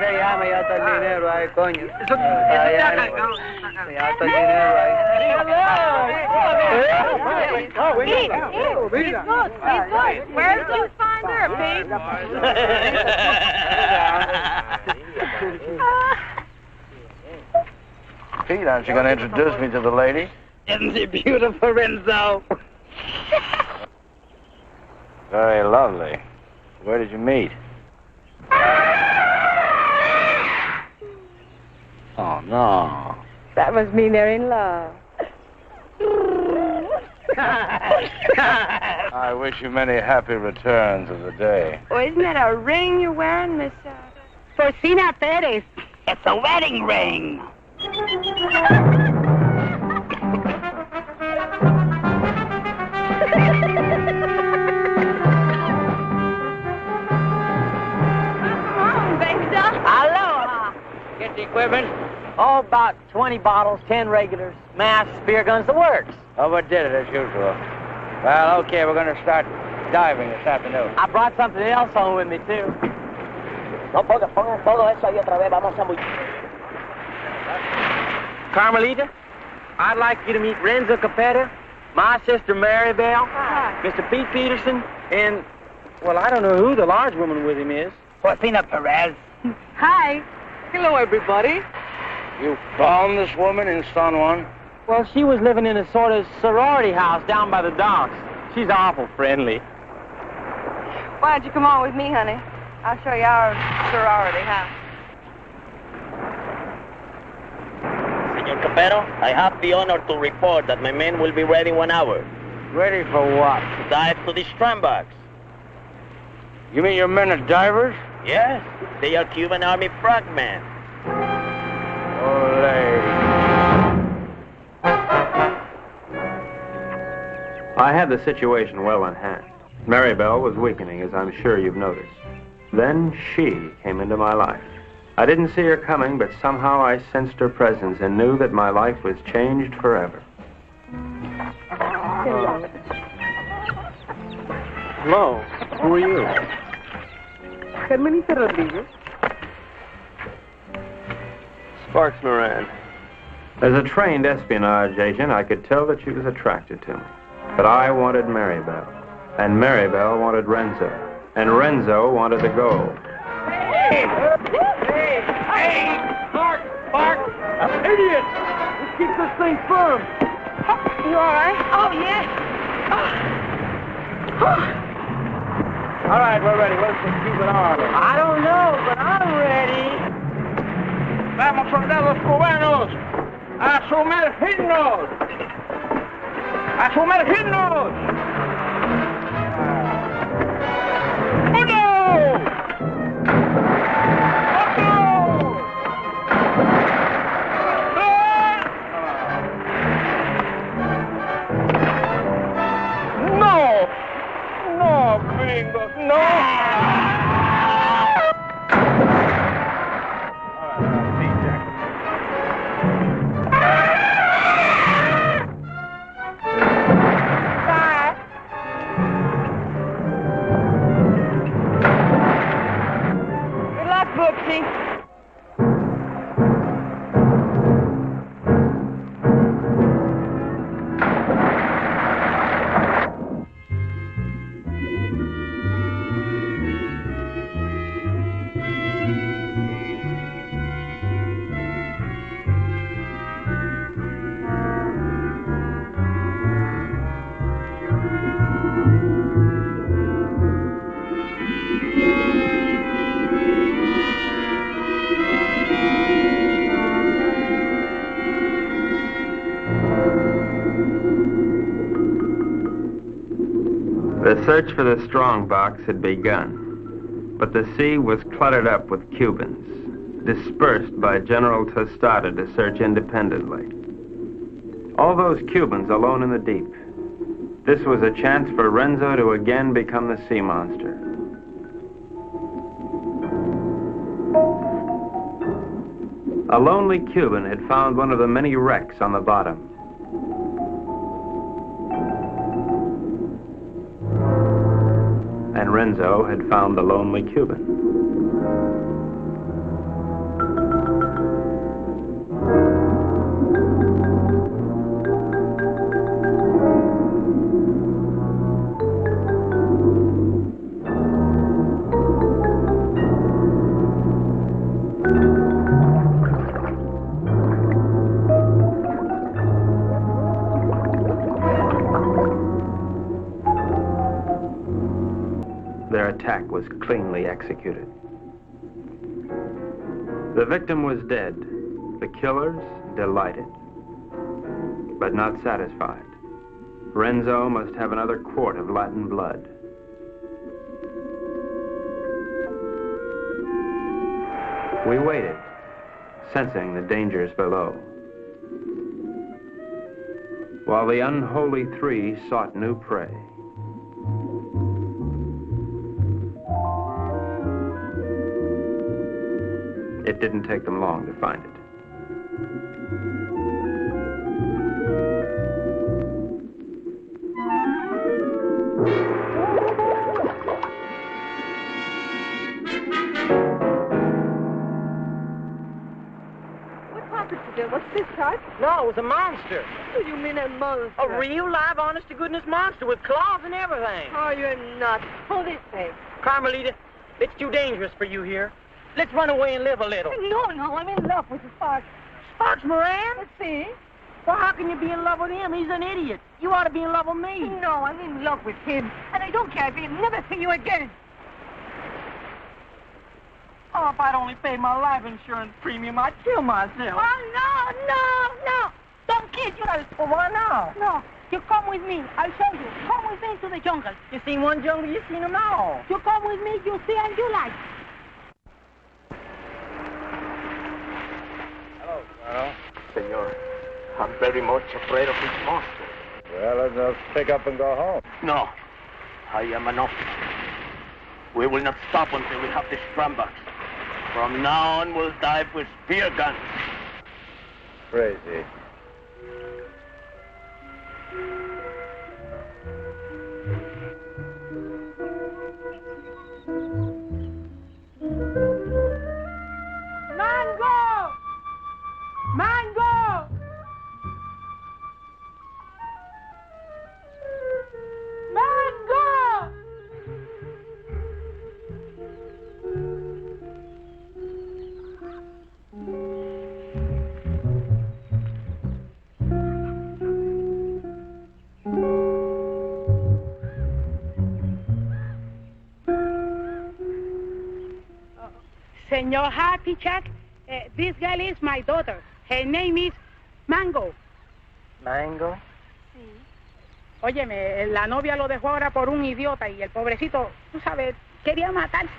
Speaker 14: sé, ya me está el dinero ahí, coño. Me está el dinero ahí.
Speaker 2: Pete, look. Where did you find her, Pete?
Speaker 14: Pete, aren't you going to introduce me to the lady?
Speaker 10: Isn't she beautiful, Renzo?
Speaker 14: Very lovely. Where did you meet? Oh, no.
Speaker 2: That must mean they're in love.
Speaker 14: I wish you many happy returns of the day.
Speaker 2: Oh, isn't that a ring you're wearing, Miss
Speaker 10: Porcina Perez. It's a wedding ring.
Speaker 16: Aloha. Get the equipment. Oh, about 20 bottles, 10 regulars, masks, spear guns, the works.
Speaker 14: Overdid it as usual. Well, okay, we're going to start diving this afternoon.
Speaker 16: I brought something else home with me, too.
Speaker 10: No, pongan todo eso ahí otra vez. Vamos a muy...
Speaker 16: Carmelita, I'd like you to meet Renzo Capetto, my sister Maribel, Mr. Pete Peterson, and, well, I don't know who the large woman with him is.
Speaker 10: Porcina Perez.
Speaker 16: Hi. Hello, everybody.
Speaker 14: You found this woman in San Juan?
Speaker 16: Well, she was living in a sort of sorority house down by the docks. She's awful friendly.
Speaker 2: Why don't you come on with me, honey? I'll show you our sorority house.
Speaker 5: Senor Capetto, I have the honor to report that my men will be ready in 1 hour.
Speaker 14: Ready for what?
Speaker 5: To dive to the strandbox.
Speaker 14: You mean your men are divers?
Speaker 5: Yes, they are Cuban Army frogmen.
Speaker 1: I had the situation well in hand. Maribel was weakening, as I'm sure you've noticed. Then she came into my life. I didn't see her coming, but somehow I sensed her presence and knew that my life was changed forever.
Speaker 16: Hello. Who are you?
Speaker 12: Carmelita Rodriguez.
Speaker 1: Sparks Moran. As a trained espionage agent, I could tell that she was attracted to me. But I wanted Maribel, and Maribel wanted Renzo, and Renzo wanted the gold.
Speaker 9: Hey! Mark! Idiot! Let's keep this thing firm.
Speaker 2: You all right? Oh, yes.
Speaker 9: All right, we're ready. Let's just keep it on.
Speaker 16: I don't know, but I'm ready.
Speaker 9: Vamos, soldados cubanos, a sumergirnos. ¡A sumergirnos! ¡Uno! ¡Otro! ¡No! ¡No, gringos! ¡No!
Speaker 1: The search for the strongbox had begun, but the sea was cluttered up with Cubans, dispersed by General Tostada to search independently. All those Cubans alone in the deep. This was a chance for Renzo to again become the sea monster. A lonely Cuban had found one of the many wrecks on the bottom. And Renzo had found the lonely Cuban. Their attack was cleanly executed. The victim was dead. The killers delighted, but not satisfied. Renzo must have another quart of Latin blood. We waited, sensing the dangers below, while the unholy three sought new prey. It didn't take them long to find it.
Speaker 17: What's this, Tut?
Speaker 16: No, it was a monster.
Speaker 17: What do you mean a monster?
Speaker 16: A real, live, honest-to-goodness monster with claws and everything.
Speaker 17: Oh, you're nuts. Hold this way.
Speaker 16: Carmelita, it's too dangerous for you here. Let's run away and live a little.
Speaker 17: No, I'm in love with Sparks.
Speaker 16: Sparks Moran?
Speaker 17: Let's see.
Speaker 16: Well, how can you be in love with him? He's an idiot. You ought to be in love with me.
Speaker 17: No, I'm in love with him. And I don't care if he'll never see you again.
Speaker 16: Oh, if I'd only paid my life insurance premium, I'd kill myself.
Speaker 17: Oh, no. Don't kid you.
Speaker 16: Well, why not?
Speaker 17: No. You come with me. I'll show you. Come with me to the jungle.
Speaker 16: You seen one jungle, you seen them all.
Speaker 17: You come with me, you see and you like.
Speaker 3: Hello, Colonel.
Speaker 5: Senor, I'm very much afraid of this monster.
Speaker 3: Well, let's pick up and go home.
Speaker 5: No, I am an officer. We will not stop until we have the strumbox. From now on, we'll dive with spear guns.
Speaker 3: Crazy.
Speaker 17: Mango! Mango! Mango!
Speaker 8: Senor Happy Chuck, this girl is my daughter. Her name is Mango.
Speaker 16: ¿Mango?
Speaker 8: Sí. Óyeme, la novia lo dejó ahora por un idiota y el pobrecito, tú sabes, quería matarse.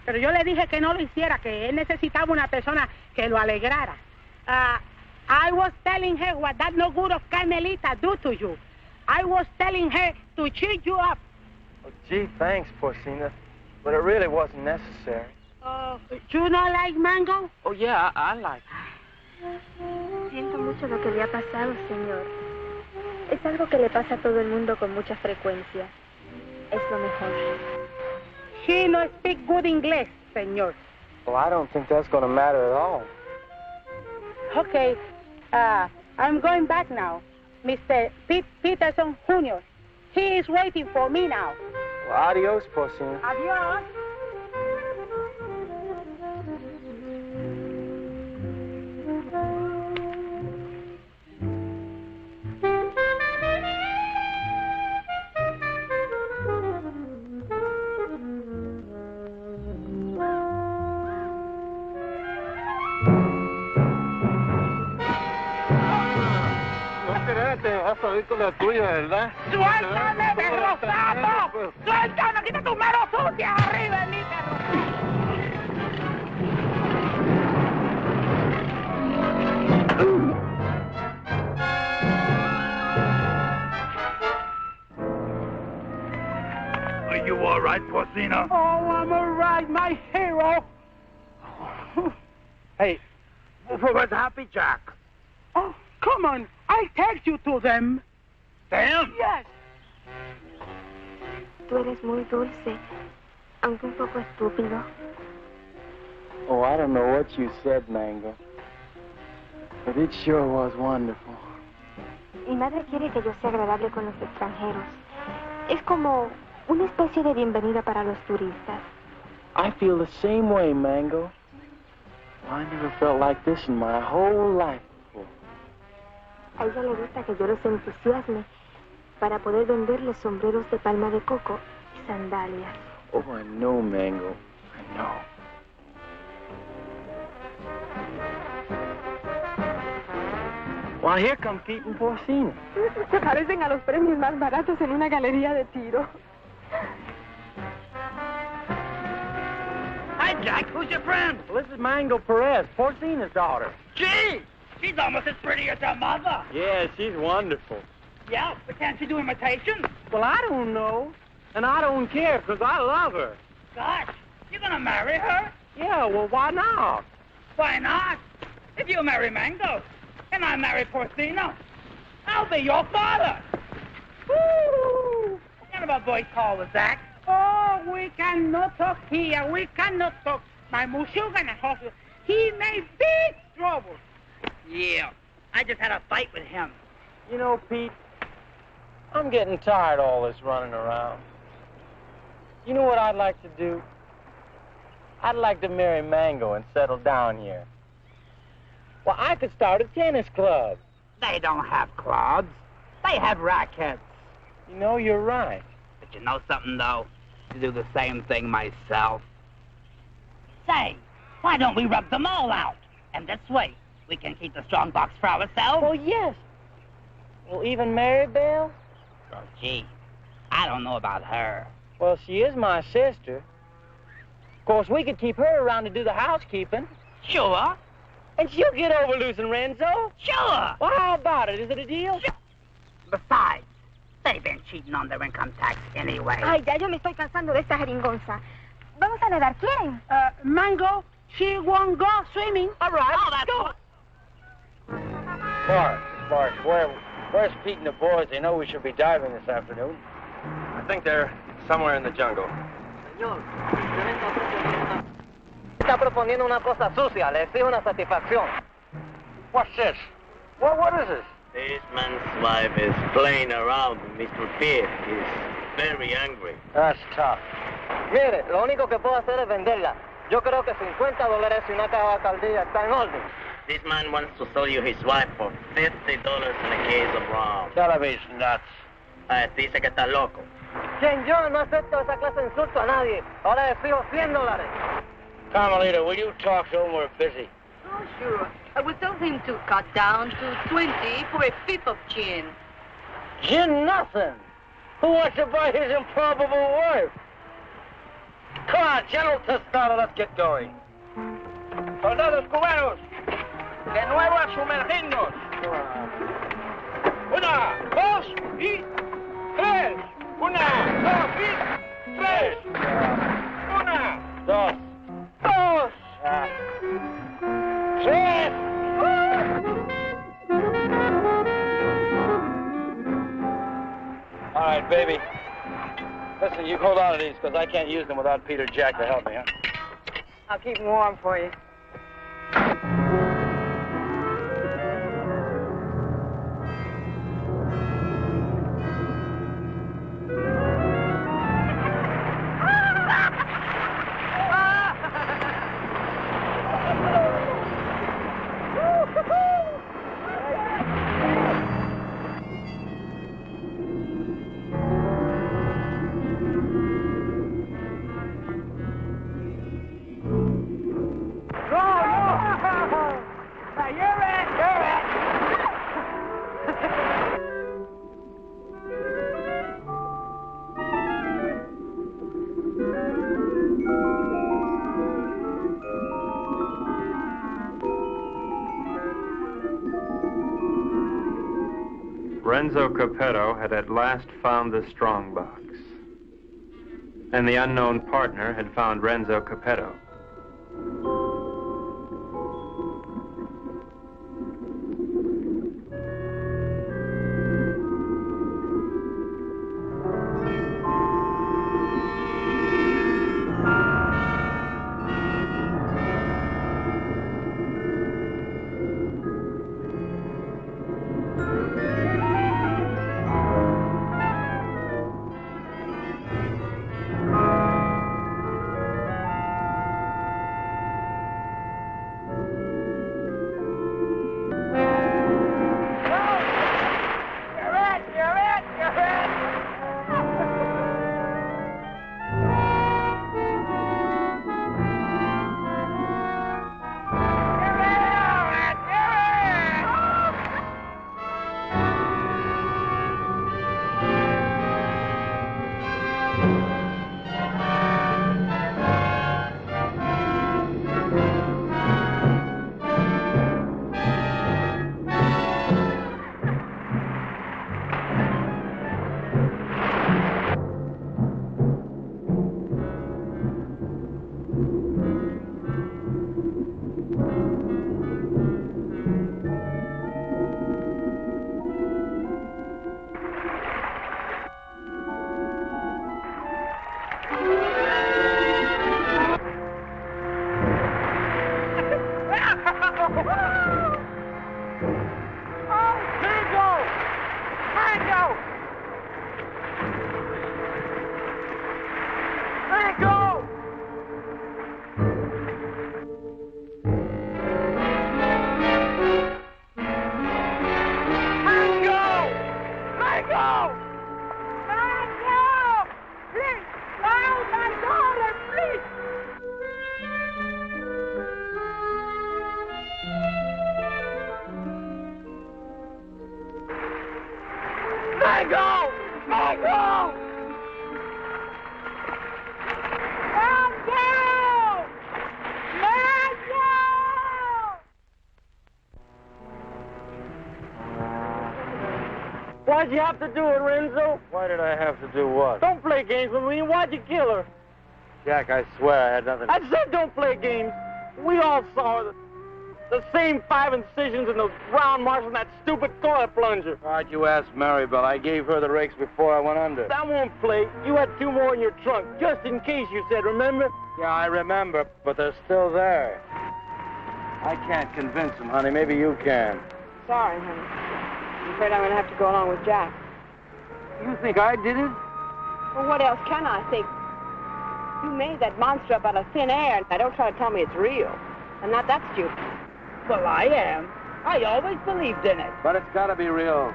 Speaker 8: Pero yo le dije que no lo hiciera, que él necesitaba una persona que lo alegrara. I was telling her what that no good of Carmelita do to you. I was telling her to cheer you up.
Speaker 16: Oh, gee, thanks, Porcina. But it really wasn't necessary.
Speaker 8: You don't like Mango?
Speaker 16: Oh, yeah, I like
Speaker 15: it. Siento mucho lo que le ha pasado, señor. Es algo que le pasa a todo el mundo con mucha frecuencia. Es lo mejor.
Speaker 8: She no speak good English, señor.
Speaker 16: Well, I don't think that's going to matter at all.
Speaker 8: Okay, I'm going back now. Mr. Peterson Jr. He is waiting for me now.
Speaker 16: Well, adios, Porcina.
Speaker 8: Adios.
Speaker 9: Vas a ir con la tuya, ¿verdad?
Speaker 17: ¡Suéltame, perro sapo! ¡Suéltame! ¡Quita tu mano sucia arriba de mí, perro!
Speaker 9: Are you all right, Porcina?
Speaker 8: Oh, I'm all right, my hero.
Speaker 16: Hey, where's Happy Jack?
Speaker 8: Oh, come on. I'll take you to them.
Speaker 9: Them?
Speaker 8: Yes.
Speaker 15: Tú eres muy dulce, aunque un poco estúpido.
Speaker 16: Oh, I don't know what you said, Mango. But it sure was wonderful.
Speaker 15: Mi madre quiere que yo sea agradable con los extranjeros. Es como una especie de bienvenida para los turistas.
Speaker 16: I feel the same way, Mango. I never felt like this in my whole life.
Speaker 15: A ella le gusta que yo los entusiasme para poder venderles sombreros de palma de coco y sandalias.
Speaker 7: Oh, I know, Mango. I know. Well, here come Pete and Porcina.
Speaker 15: Se parecen a los premios más baratos en una galería de tiro.
Speaker 16: Hi, Jack. Who's your friend?
Speaker 7: Well, this is Mango Perez, Porcina's daughter.
Speaker 16: Gee, she's almost as pretty as her mother.
Speaker 7: Yeah, she's wonderful.
Speaker 16: Yeah, but can't she do imitations?
Speaker 7: Well, I don't know. And I don't care, because I love her.
Speaker 16: Gosh, you're gonna marry her?
Speaker 7: Yeah, well, why not?
Speaker 16: Why not? If you marry Mango, and I marry Porcina, I'll be your father. Woo! What kind of a voice call was that?
Speaker 8: Oh, we cannot talk here. We cannot talk. My Mushuga in the hospital. He made big trouble.
Speaker 16: Yeah, I just had a fight with him.
Speaker 7: You know, Pete, I'm getting tired of all this running around. You know what I'd like to do? I'd like to marry Mango and settle down here. Well, I could start a tennis club.
Speaker 10: They don't have clubs. They have rackets.
Speaker 7: You know, you're right.
Speaker 10: But you know something, though? To do the same thing myself. Say, why don't we rub them all out? And this way, we can keep the strong box for ourselves.
Speaker 7: Oh, yes. Well, even Maribel?
Speaker 10: Oh, gee, I don't know about her.
Speaker 7: Well, she is my sister. Of course, we could keep her around to do the housekeeping.
Speaker 10: Sure.
Speaker 7: And she'll get over losing Renzo.
Speaker 10: Sure.
Speaker 7: Well, how about it? Is it a deal?
Speaker 10: Sure. Besides, they've been cheating on their income tax anyway.
Speaker 15: Ay, ya yo me estoy cansando de esta jeringonza. Vamos a nadar, ¿quieren?
Speaker 8: Mango, she won't go swimming.
Speaker 10: All right, let's go.
Speaker 7: Mark, where's Pete and the boys? They know we should be diving this afternoon.
Speaker 3: I think they're somewhere in the jungle.
Speaker 11: Señor, está proponiendo una cosa sucia. Le exijo una satisfacción.
Speaker 7: What's this? What is this?
Speaker 5: This man's wife is playing around with Mr. Pete. He's very angry.
Speaker 7: That's tough.
Speaker 11: Mire, lo único que puedo hacer es venderla. Yo creo que $50 y una caja de alcaldía está en orden.
Speaker 5: This man wants to sell you his wife for $50 and a case of rum.
Speaker 7: Tell him he's nuts.
Speaker 5: Dice que está loco.
Speaker 11: Quien yo no acepto esa clase de insulto a nadie. Ahora le exijo $100.
Speaker 7: Carmelita, will you talk to him? We're busy.
Speaker 18: Oh, sure. I will tell him to cut down to 20 for a fifth of gin.
Speaker 7: Gin nothing. Who wants to buy his improbable wife? Come on, General Tostado, let's get going.
Speaker 9: Soldados cubanos, de nuevo a sumergirnos. 1, 2 y 3. 1, 2 y 3. 1,
Speaker 7: 2,
Speaker 9: 2, 3.
Speaker 7: All right, baby. Listen, you hold on to these, because I can't use them without Peter Jack to help me, huh?
Speaker 18: I'll keep them warm for you.
Speaker 1: Renzo Capetto had at last found the strongbox. And the unknown partner had found Renzo Capetto.
Speaker 17: Mango! Mango! Mango! Mango!
Speaker 19: Why'd you have to do it, Renzo?
Speaker 14: Why did I have to do what?
Speaker 19: Don't play games with me. Why'd you kill her?
Speaker 14: Jack, I swear I had nothing.
Speaker 19: I said don't play games. We all saw the same 5 incisions and those round marks on that stupid toilet plunger.
Speaker 14: Why'd you ask Maribel? I gave her the rakes before I went under.
Speaker 19: That won't play. You had 2 more in your trunk, just in case, you said, remember?
Speaker 14: Yeah, I remember, but they're still there. I can't convince them, honey. Maybe you can.
Speaker 2: Sorry, honey. I'm afraid I'm going to have to go along with Jack.
Speaker 14: You think I did it?
Speaker 2: Well, what else can I think? You made that monster up out of thin air. Now, don't try to tell me it's real. I'm not that stupid.
Speaker 16: Well, I am. I always believed in it.
Speaker 14: But it's got to be real.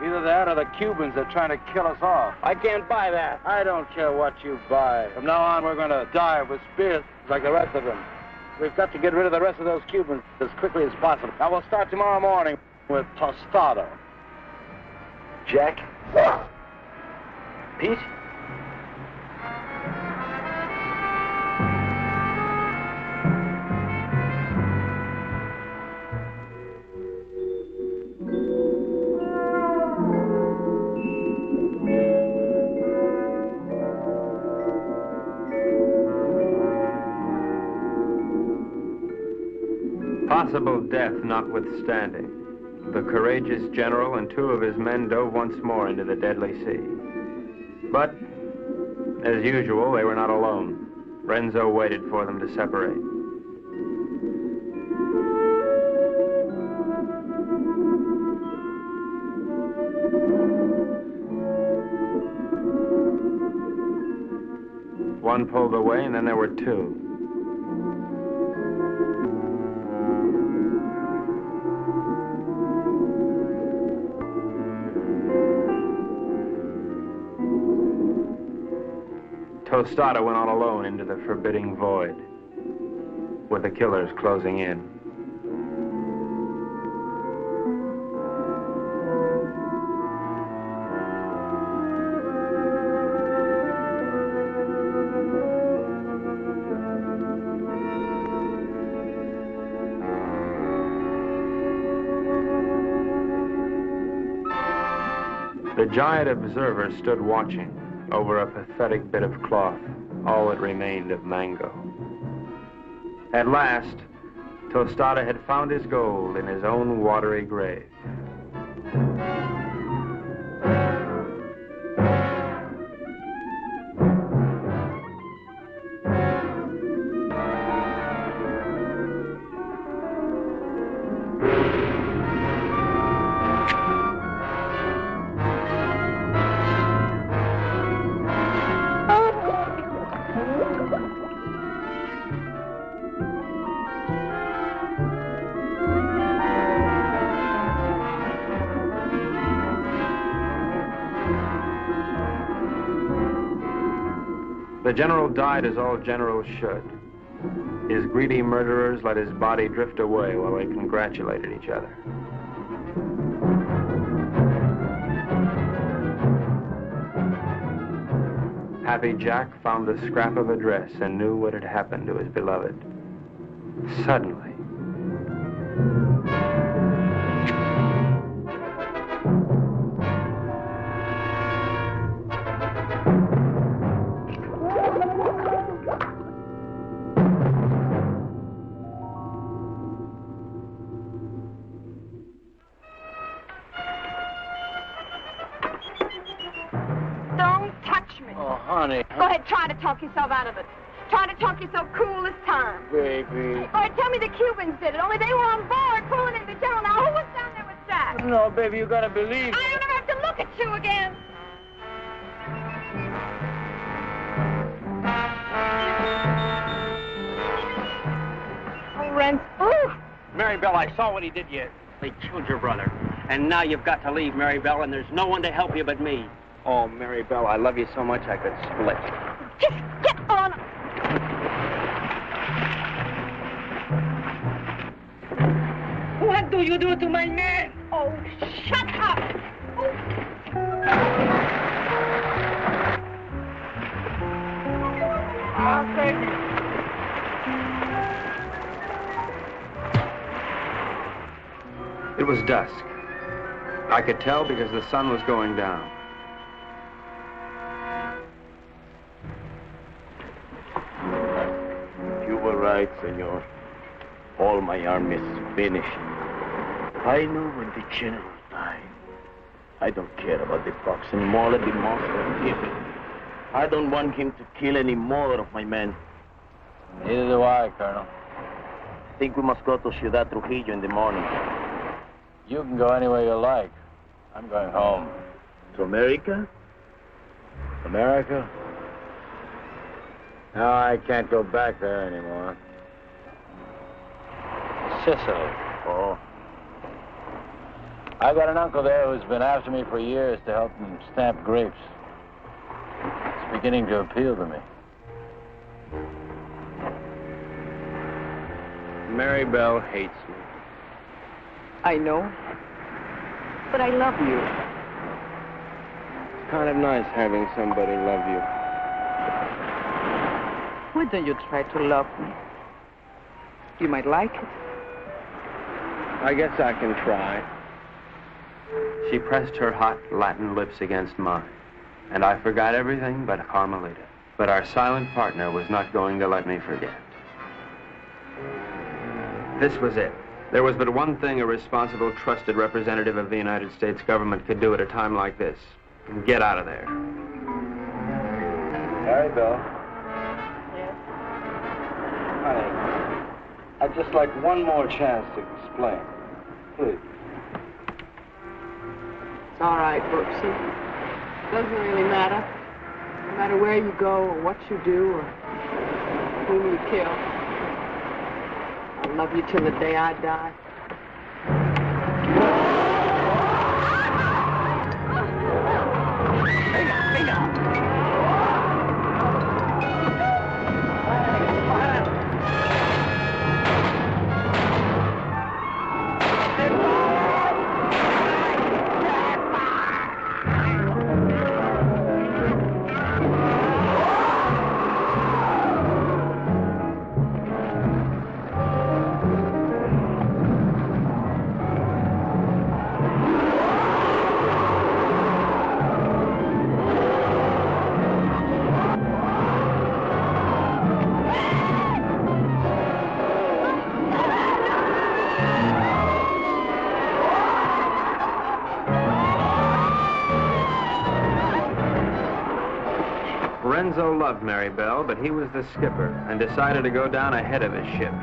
Speaker 14: Either that or the Cubans are trying to kill us off.
Speaker 19: I can't buy that.
Speaker 14: I don't care what you buy. From now on, we're going to die with spears like the rest of them. We've got to get rid of the rest of those Cubans as quickly as possible. Now, we'll start tomorrow morning with tostada.
Speaker 11: Jack? Pete?
Speaker 1: Possible death notwithstanding, the courageous general and 2 of his men dove once more into the deadly sea. But, as usual, they were not alone. Renzo waited for them to separate. One pulled away, and then there were 2. Tostada went on alone into the forbidding void, with the killers closing in. The giant observer stood watching over a pathetic bit of cloth, all that remained of Mango. At last, Tostada had found his gold in his own watery grave. The general died as all generals should. His greedy murderers let his body drift away while they congratulated each other. Happy Jack found the scrap of a dress and knew what had happened to his beloved. Suddenly,
Speaker 15: Go ahead, try to talk yourself out of it. Try to talk yourself cool this time.
Speaker 14: Baby.
Speaker 15: All right, tell me the Cubans did it, only they were on board pulling in the general. Now, who was down there with Jack?
Speaker 14: No, baby, you gotta believe
Speaker 15: I don't ever have to look at you again.
Speaker 2: Oh, Renzo.
Speaker 11: Oh. Maribel, I saw what he did to you. They killed your brother. And now you've got to leave, Maribel, and there's no one to help you but me.
Speaker 1: Oh, Maribel, I love you so much I could split.
Speaker 15: Just get on.
Speaker 16: What do you do to my man?
Speaker 15: Oh, shut up. Oh.
Speaker 19: I'll take it.
Speaker 20: It was dusk. I could tell because the sun was going down.
Speaker 5: You were right, senor. All my army is finished. I know when the general died. I don't care about the fox anymore. Let the monster kill him. I don't want him to kill any more of my men.
Speaker 7: Neither do I, Colonel.
Speaker 5: I think we must go to Ciudad Trujillo in the morning.
Speaker 7: You can go anywhere you like. I'm going home.
Speaker 5: To America?
Speaker 7: America? No, I can't go back there anymore. Sicily.
Speaker 5: Oh.
Speaker 7: I got an uncle there who's been after me for years to help him stamp grapes. It's beginning to appeal to me.
Speaker 20: Mary Bell hates me.
Speaker 21: I know. But I love you.
Speaker 20: It's kind of nice having somebody love you.
Speaker 21: Why don't you try to love me? You might like it.
Speaker 20: I guess I can try. She pressed her hot Latin lips against mine, and I forgot everything but Carmelita. But our silent partner was not going to let me forget. This was it. There was but one thing a responsible, trusted representative of the United States government could do at a time like this. Get out of there.
Speaker 7: Mary Bell.
Speaker 21: Yes?
Speaker 7: Honey, I'd just like one more chance to explain. Please.
Speaker 21: It's all right, Brooksy. Doesn't really matter. No matter where you go or what you do or whom you kill. I'll love you till the day I die.
Speaker 20: Renzo loved Mary Bell, but he was the skipper and decided to go down ahead of his ship.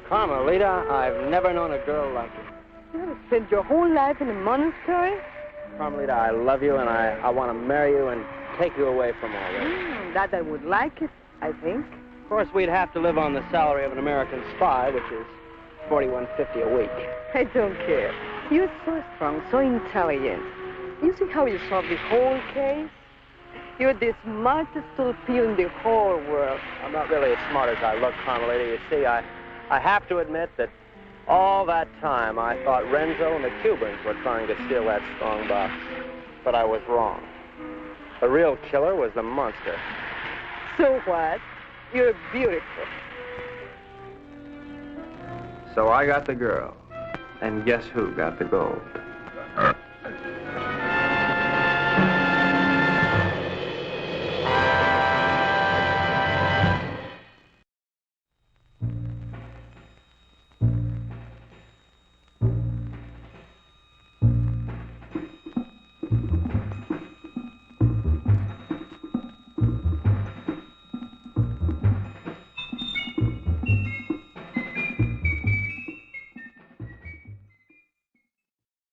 Speaker 11: Carmelita, I've never known a girl like you.
Speaker 21: You have spent your whole life in a monastery?
Speaker 11: Carmelita, I love you, and I want to marry you and take you away from all this.
Speaker 21: That I would like it, I think.
Speaker 11: Of course, we'd have to live on the salary of an American spy, which is $41.50 a week.
Speaker 21: I don't care. You're so strong, so intelligent. You see how you solved the whole case? You're the smartest torpedo in the whole world.
Speaker 11: I'm not really as smart as I look, Carmelita. You see, I have to admit that all that time I thought Renzo and the Cubans were trying to steal that strong box. But I was wrong. The real killer was the monster.
Speaker 21: So what? You're beautiful.
Speaker 20: So I got the girl. And guess who got the gold?